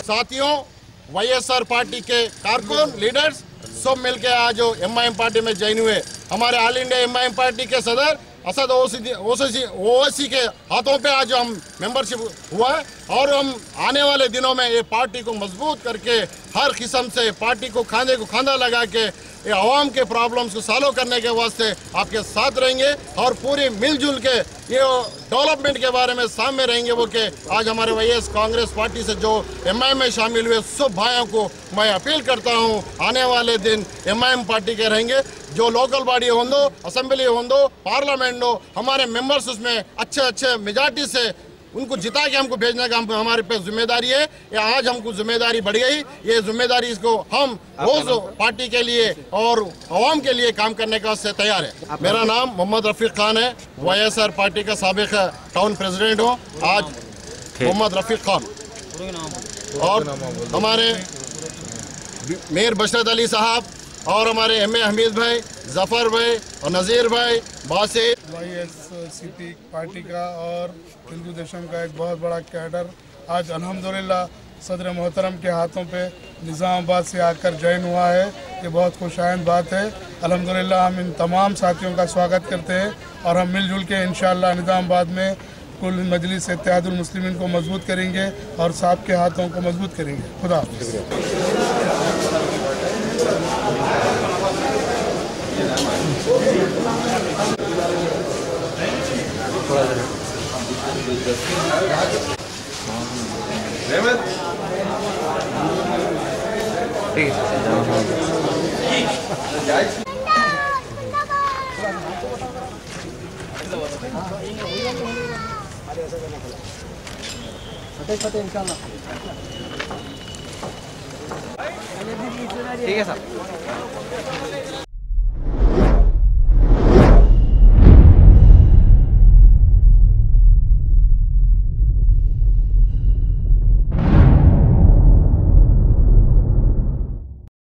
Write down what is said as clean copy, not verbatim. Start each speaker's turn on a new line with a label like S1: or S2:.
S1: साथियों, YSR party के कारकुन लीडर्स सब मिलकर आज एमआईएम पार्टी में ज्वाइन हुए। हमारे ऑल इंडिया एमआईएम पार्टी के सदर असद ओवैसी के हाथों पे आज हम मेंबरशिप हुआ है और हम आने वाले दिनों में ये पार्टी को मजबूत करके हर किस्म से पार्टी को खांधे को खांधा लगा के ये आवाम के प्रॉब्लम्स को सॉल्व करने के वास्ते आपके साथ रहेंगे और पूरी मिलजुल के ये डेवलपमेंट के बारे में सामने रहेंगे। वो के आज हमारे वाईएस कांग्रेस पार्टी से जो एमआईएम में शामिल हुए सब भाइयों को मैं अपील करता हूँ, आने वाले दिन एमआईएम पार्टी के रहेंगे। जो लोकल बॉडी होंदो, असेंबली होंदो, पार्लियामेंट हो, हमारे मेंबर्स उसमें अच्छे मेजॉरिटी से उनको जिता के हमको भेजने का हमारे पे जिम्मेदारी है। ये आज हमको जिम्मेदारी बढ़ गई, ये जिम्मेदारी इसको हम रोज पार्टी के लिए और अवाम के लिए काम करने का से तैयार है। मेरा नाम मोहम्मद रफीक खान है, वाईएसआर पार्टी का साबिक टाउन प्रेसिडेंट हूँ आज, मोहम्मद रफीक खान। और हमारे मेयर बशरत अली साहब और हमारे एमए हमीद भाई, जफर भाई और नज़ीर भाई, बासित
S2: वाईएससीपी पार्टी का और हिंदू देशम का एक बहुत बड़ा कैडर आज अल्हम्दुलिल्लाह सदर मोहतरम के हाथों पे निज़ामाबाद से आकर ज्वाइन हुआ है। ये बहुत खुशाइंद बात है। अल्हम्दुलिल्लाह हम इन तमाम साथियों का स्वागत करते हैं और हम मिलजुल के इंशाअल्लाह निज़ामाबाद में कुल मजलिस इत्तेहादुल मुस्लिमीन को मजबूत करेंगे और साहब के हाथों को मजबूत करेंगे। खुदा हाफ़िज़।
S3: ठीक है साहब।